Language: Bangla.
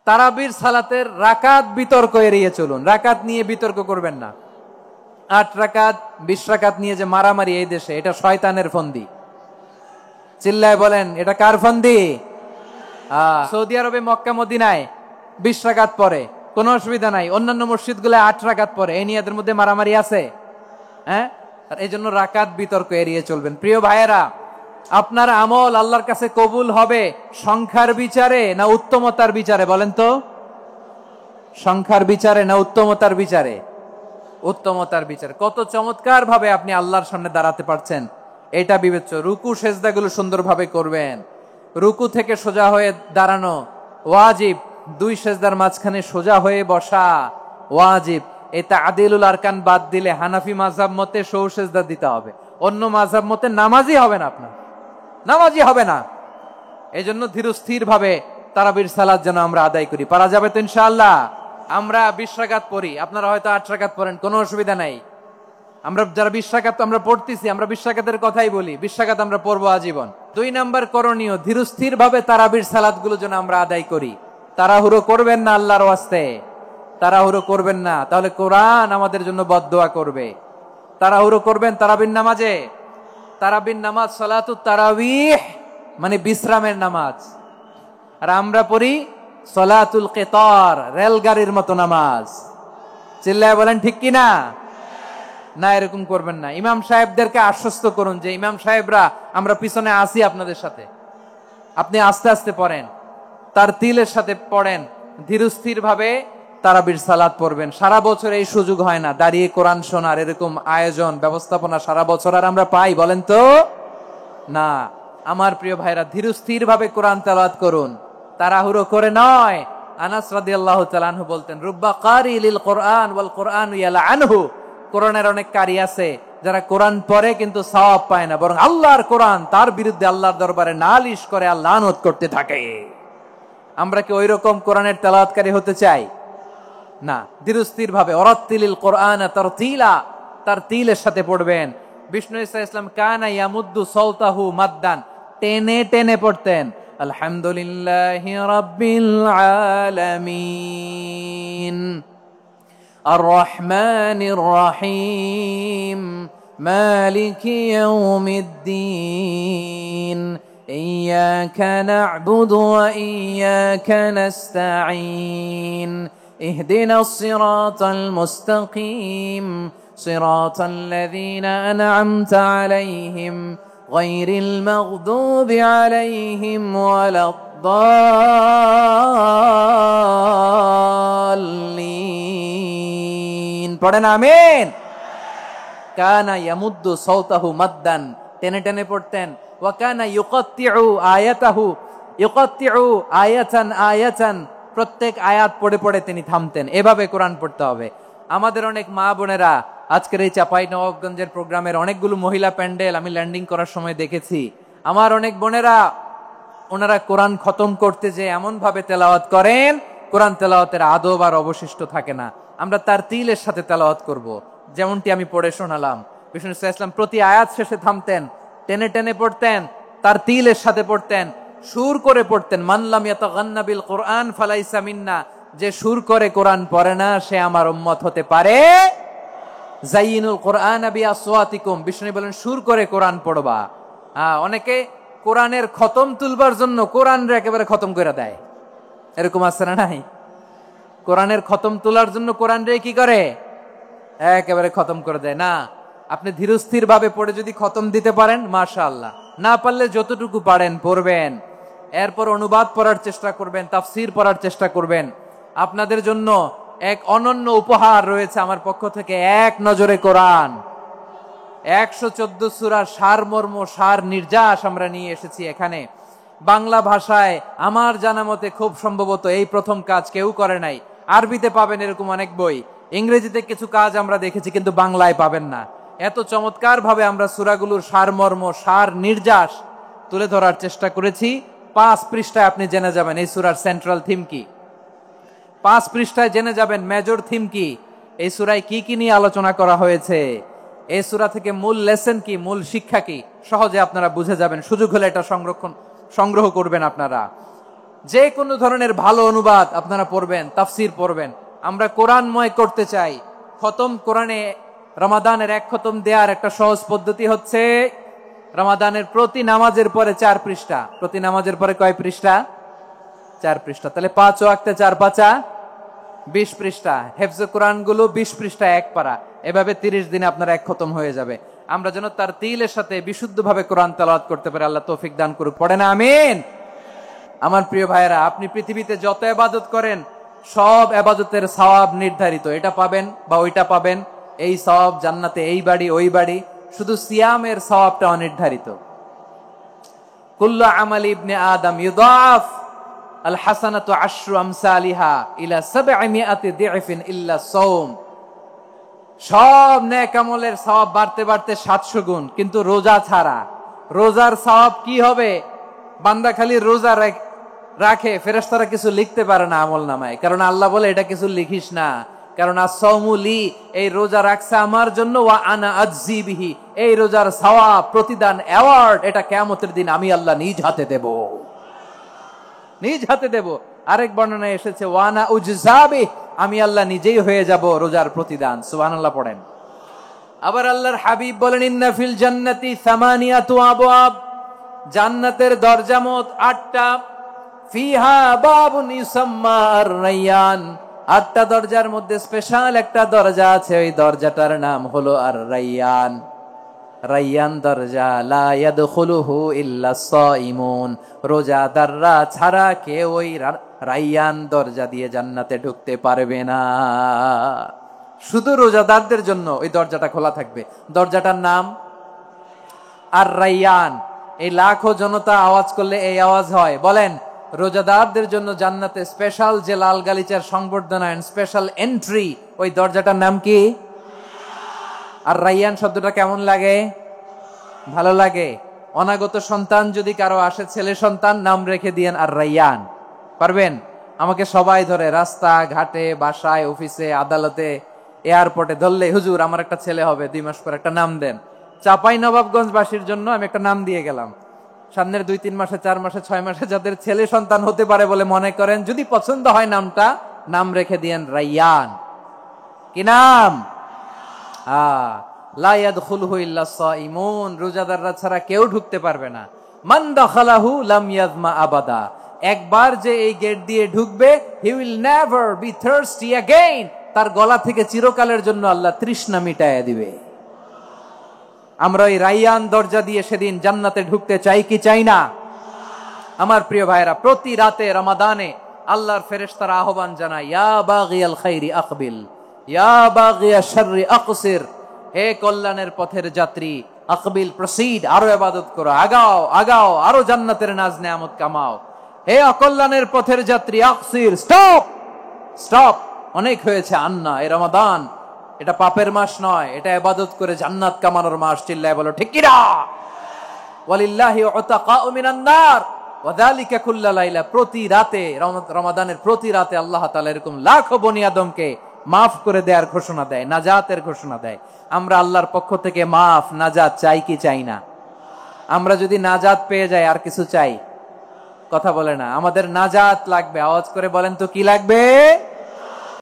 তারাবির সালাতের রাকাত বিতর্ক এড়িয়ে চলুন। রাকাত নিয়ে বিতর্ক করবেন না। 8 রাকাত 20 রাকাত নিয়ে যে মারামারি এই দেশে, এটা শয়তানের ফন্দি। চিল্লায় বলেন, এটা কার ফন্দি? সৌদি আরবে মক্কা মদিনায় 20 রাকাত পরে কোনো অসুবিধা নাই, অন্যান্য মসজিদ গুলো 8 রাকাত পরে, এই নিয়ে এদের মধ্যে মারামারি আছে? হ্যাঁ, এই জন্য রাকাত বিতর্ক এড়িয়ে চলবেন। প্রিয় ভাইয়েরা, আপনার আমল আল্লাহর কাছে কবুল হবে সংখ্যার বিচারে না উত্তমতার বিচারে? বলেন তো, সংখ্যার বিচারে না উত্তমতার বিচারে? উত্তমতার বিচারে। কত চমৎকার ভাবে আপনি আল্লাহর সামনে দাঁড়াতে পারছেন এটা বিবেচ্য। রুকু সেজদাগুলো সুন্দরভাবে করবেন। রুকু থেকে সোজা হয়ে দাঁড়ানো ওয়াজিব, 2 সেজদার মাঝখানে সোজা হয়ে বসা ওয়াজিব। এটা আদিলুল আরকান বাদ দিলে হানাফি মাযহাব মতে সৌ সেজদা দিতে হবে, অন্য মাযহাব মতে নামাজই হবে না, আপনার নামাজই হবে না। এই জন্য ধীরস্থির ভাবে তারাবির সালাত যেন আমরা আদায় করি। পারা যাবে তো ইনশাআল্লাহ? আমরা 20 রাকাত পড়ি, আপনারা হয়তো 8 রাকাত পড়েন, কোনো অসুবিধা নাই। আমরা যারা 20 রাকাত আমরা পড়তেছি, আমরা 20 রাকাতের কথাই বলি, 20 রাকাত আমরা পড়বো আজীবন। 2 নাম্বার করণীয়, ধীরস্থির ভাবে তারাবির সালাত গুলো যেন আমরা আদায় করি। তাড়াহুড়ো করবেন না আল্লাহর ওয়াস্তে, তাড়াহুড়ো করবেন না, তাহলে কোরআন আমাদের জন্য বদদোয়া করবে। তাড়াহুড়ো করবেন তারাবির নামাজে। তারাবির নামাজ সালাতুত তারাবিহ মানে বিশ্রামের নামাজ, আর আমরা পড়ি সালাতুল কিতার, রেলগাড়ির মতো নামাজ। চিল্লায় বলেন ঠিক কিনা? না, এরকম করবেন না। ইমাম সাহেবদেরকে আশ্বস্ত করুন যে ইমাম সাহেবরা আমরা পিছনে আসি আপনাদের সাথে, আপনি আস্তে আস্তে পড়েন, তার তিলের সাথে পড়েন, ধীরস্থির ভাবে তারাবির সালাত পড়বেন। সারা বছর এই সুযোগ হয় না, দাঁড়িয়ে কোরআন শোনার এরকম আয়োজন ব্যবস্থাপনা সারা বছর আর আমরা পাই? বলেন তো না। আমার প্রিয় ভাইরা, ধীরস্থির ভাবে কোরআন তেলাওয়াত করুন, তাড়াহুড়ো করে নয়। আনাস রাদিয়াল্লাহু তাআলা আনহু বলতেন, রুব্বা কারি লিল কোরআন ওয়াল কোরআন ইয়ালআনহু। কোরআনের অনেক কারি আছে যারা কোরআন পড়ে কিন্তু সওয়াব পায় না, বরং আল্লাহর কোরআন তার বিরুদ্ধে আল্লাহর দরবারে নালিশ করে আর লানত করতে থাকে। আমরা কি ওই রকম কোরআনের তেলাওয়াতকারী হতে চাই? না। ধীরস্থির ভাবে ওয়ারাত্তিলিল কোরআন তারতিলা, তার তিলের সাথে পড়বেন। বিষ্ণু ঈসা ইসলাম কানা ইয়ামুদ্দু সাওতাহু মাদ্দান, টেনে টেনে পড়তেন। আলহামদুলিল্লাহি রাব্বিল আলামিন আর রহমানির রহিম মালিকি ইয়াউমিদ্দিন ইয়্যাকা না'বুদু ওয়া ইয়্যাকা নাস্তাঈন اهدنا الصراط المستقيم صراط الذين أنعمت عليهم غير المغضوب عليهم ولا الضالين পড়েন আমিন। কানা ইয়ামুদ্দু সাওতাহু মাদ্দান, টেনে টেনে পড়তেন। ওয়া কানা ইউকাত্তিউ আয়াতাহু, ইউকাত্তিউ আয়াতান আয়াতান, প্রত্যেক আয়াত পড়ে পড়ে তিনি থামতেন। এভাবে কোরআন পড়তে হবে। আমাদের অনেক মা বোনেরা আজকের এই চাঁপাইনবাবগঞ্জের প্রোগ্রামের অনেকগুলো মহিলা প্যান্ডেল আমি ল্যান্ডিং করার সময় দেখেছি। আমার অনেক বোনেরা, ওনারা কোরআন খতম করতে যে এমন ভাবে তেলাওয়াত করেন, কোরআন তেলাওয়াতের আদব আর অবশিষ্ট থাকে না। আমরা তার তিলের সাথে তেলাওয়াত করব, যেমনটি আমি পড়ে শোনালাম। বিষ্ণু ইসলাম প্রতি আয়াত শেষে থামতেন, টেনে টেনে পড়তেন, তার তিলের সাথে পড়তেন, সুর করে পড়তেন। মান লাম ইয়াতাগান্না বিল কোরআন ফালাইসা মিন্না, যে সুর করে কোরআন পড়ে না সে আমার উম্মত হতে পারে। যায়িনুল কোরআন বিআসওয়াতিকুম, বিষ্ণু বলেন সুর করে কোরআন পড়বা। অনেকে কোরআনের খতম তুলবার জন্য কোরআনরে একেবারে খতম করে দেয়, এরকম আছে না নাই? কোরআনের খতম তোলার জন্য কোরআনরে কি করে? একেবারে খতম করে দেয়। না, আপনি ধীরস্থির ভাবে পড়ে যদি খতম দিতে পারেন মাশাআল্লাহ, না পারলে যতটুকু পারেন পড়বেন। এরপর অনুবাদ পড়ার চেষ্টা করবেন, তাফসীর পড়ার চেষ্টা করবেন। আপনাদের জন্য এক অনন্য উপহার রয়েছে আমার পক্ষ থেকে, এক নজরে কোরআন। 114 সূরার সারমর্ম, সার নির্যাস আমরা নিয়ে এসেছি এখানে বাংলা ভাষায়। আমার জানা মতে খুব সম্ভবত এই প্রথম কাজ কেউ করে নাই। আরবিতে পাবেন এরকম অনেক বই, ইংরেজিতে কিছু কাজ আমরা দেখেছি, কিন্তু বাংলায় পাবেন না। এত চমৎকার ভাবে আমরা সূরাগুলোর সারমর্ম, সার নির্যাস তুলে ধরার চেষ্টা করেছি। 5 পৃষ্ঠায় আপনি জেনে যাবেন এই সূরার সেন্ট্রাল থিম কি। 5 পৃষ্ঠায় জেনে যাবেন মেজর থিম কি, এই সূরায় কি কি নিয়ে আলোচনা করা হয়েছে, এই সূরা থেকে মূল লেসন কি, মূল শিক্ষা কি, সহজে আপনারা বুঝে যাবেন। সুযোগ হলে এটা সংগ্রহ করবেন আপনারা। যে কোনো ধরনের ভালো অনুবাদ আপনারা পড়বেন, তাফসির পড়বেন। আমরা কোরআনময় করতে চাই। খতম কোরআনে রমাদানের এক খতম দেওয়ার একটা সহজ পদ্ধতি হচ্ছে রমাদানের প্রতি নামাজের পরে 4 পৃষ্ঠা। প্রতি নামাজের পরে কয় পৃষ্ঠা? 4 পৃষ্ঠা। তাহলে 5 ওয়াক্তে 4 পাঁচা 20 পৃষ্ঠা। হেফজে কোরআন গুলো 20 পৃষ্ঠা এক পারা। এভাবে 30 দিনে আপনার এক খতম হয়ে যাবে। আমরা যেন তার তিলের সাথে বিশুদ্ধভাবে কোরআন তেলাওয়াত করতে পারি। আল্লাহ তৌফিক দান করুক। পড়ে না আমিন। আমার প্রিয় ভাইরা, আপনি পৃথিবীতে যত ইবাদত করেন সব ইবাদতের সওয়াব নির্ধারিত। এটা পাবেন বা ওইটা পাবেন, এই সওয়াব জান্নাতে, এই বাড়ি ওই বাড়ি। শুধু সিয়ামের সওয়াবটা অনির্ধারিত। কুল্লু আমালি ইবনে আদম ইউদাফ আল হাসানাতু আশরু আমসালিহা ইলা 700 দিফিন ইল্লা সাওম। সব নেক আমলের সওয়াব বাড়তে বাড়তে 700 গুণ, কিন্তু রোজা ছাড়া। রোজার সওয়াব কি হবে? বান্দা খালি রোজা রাখে, ফেরেশতারা কিছু লিখতে পারে না আমল নামায়। কারণ আল্লাহ বলে এটা কিছু লিখিস না, কারণ as-সাওমু লি, এই রোজা রাখছে আমার জন্য, ওয়া আনা আজজি বিহি, এই রোজার সওয়াব, প্রতিদান, অ্যাওয়ার্ড এটা কিয়ামতের দিন আমি আল্লাহ নিজ হাতে দেব, নিজ হাতে দেব। আরেক বর্ণনায় এসেছে ওয়া আনা উজজা বিহি, আমি আল্লাহ নিজেই হয়ে যাব রোজার প্রতিদান। সুবহানাল্লাহ পড়েন। আবার আল্লাহর হাবিব বলেন ইন্না ফিল জান্নাতি সামানিয়াতু আবওয়াব, জান্নাতের দরজা মোট 8টা। ফিহা বাবুন ইউসাম্মা আর-রায়্যান, 8টা দরজার মধ্যে স্পেশাল একটা দরজা আছে, ওই দরজাটার নাম হলো আর-রায়্যান। রায়্যান দরজা লা ইয়াদখুলুহু ইল্লা সাইমুন, রোজাদাররা ছাড়া কেউ ওই রায়্যান দরজা দিয়ে জান্নাতে ঢুকতে পারবে না। শুধু রোজাদারদের জন্য ওই দরজাটা খোলা থাকবে। দরজাটার নাম আর-রায়্যান। এই লাখো জনতা আওয়াজ করলে এই আওয়াজ হয়। বলেন, রোজাদারদের জন্য জান্নাতে স্পেশাল যে লাল গালিচার সংবর্ধনা এন্ড স্পেশাল এন্ট্রি, ওই দরজাটার নাম কি? আর রায়্যান শব্দটা কেমন লাগে? ভালো লাগে। অনাগত সন্তান যদি কারো আসে, ছেলে সন্তান, নাম রেখে দিয়েন আর রায়্যান। পারবেন? আমাকে সবাই ধরে রাস্তা ঘাটে, বাসায়, অফিসে, আদালতে, এয়ারপোর্টে ধরলে, হুজুর আমার একটা ছেলে হবে 2 মাস পর, একটা নাম দেন। চাপাই নবাবগঞ্জবাসীর জন্য আমি একটা নাম দিয়ে গেলাম। সামনের 2-3 মাসে, 4 মাসে, 6 মাসে যাদের ছেলে সন্তান হতে পারে বলে মনে করেন, যদি পছন্দ হয় নামটা, নাম রেখে দিয়েন রায়্যান। কি নাম? লা ইয়াদখুলুহু ইল্লা সাইমুন, রোজাদাররা ছাড়া কেউ ঢুকতে পারবে না। মান দাখালাহু লাম ইয়াযমা আবাদা, একবার যে এই গেট দিয়ে ঢুকবে, he will never be thirsty again, তার গলা থেকে চিরকালের জন্য আল্লাহ তৃষ্ণা মিটায়া দিবে। আমরা এই রায়্যান দরজা দিয়ে সেদিন জান্নাতে ঢুকতে চাই কি চাই না? আমার প্রিয় ভাইরা, প্রতি রাতে রমাদানে আল্লাহর ফেরেশতারা আহ্বান জানায়, ইয়া বাগিয়াল খাইরি আকবিল, ইয়া বাগিয়াশ শাররি আকসির, হে কল্যাণের পথের যাত্রী, আকবিল, প্রসিড, আরো ইবাদত করো, আগাও আগাও, আরো জান্নাতের নাজ নেয়ামত কামাও। হে অকল্যাণের পথের যাত্রী, আকসির, স্টপ স্টপ, অনেক হয়েছে। আন্না, এই রমাদান এটা পাপের মাস নয়, এটা ইবাদত করে জান্নাত কামানোর মাস। চিল্লায় বলো ঠিক কি না? ওয়ালিল্লাহি উতাকাউ মিনান নার ওয়া যালিকা কুল্লা লাইলা, প্রতি রাতে, রমাদানের প্রতি রাতে আল্লাহ তাআলা এরকম লাখো বনি আদমকে মাফ করে দেওয়ার ঘোষণা দেয়, নাজাতের ঘোষণা দেয়। আমরা আল্লাহর পক্ষ থেকে মাফ, নাজাত চাই কি চাই না? আমরা যদি নাজাত পেয়ে যাই আর কিছু চাই? কথা বলে না। আমাদের নাজাত লাগবে। আওয়াজ করে বলেন তো কি লাগবে?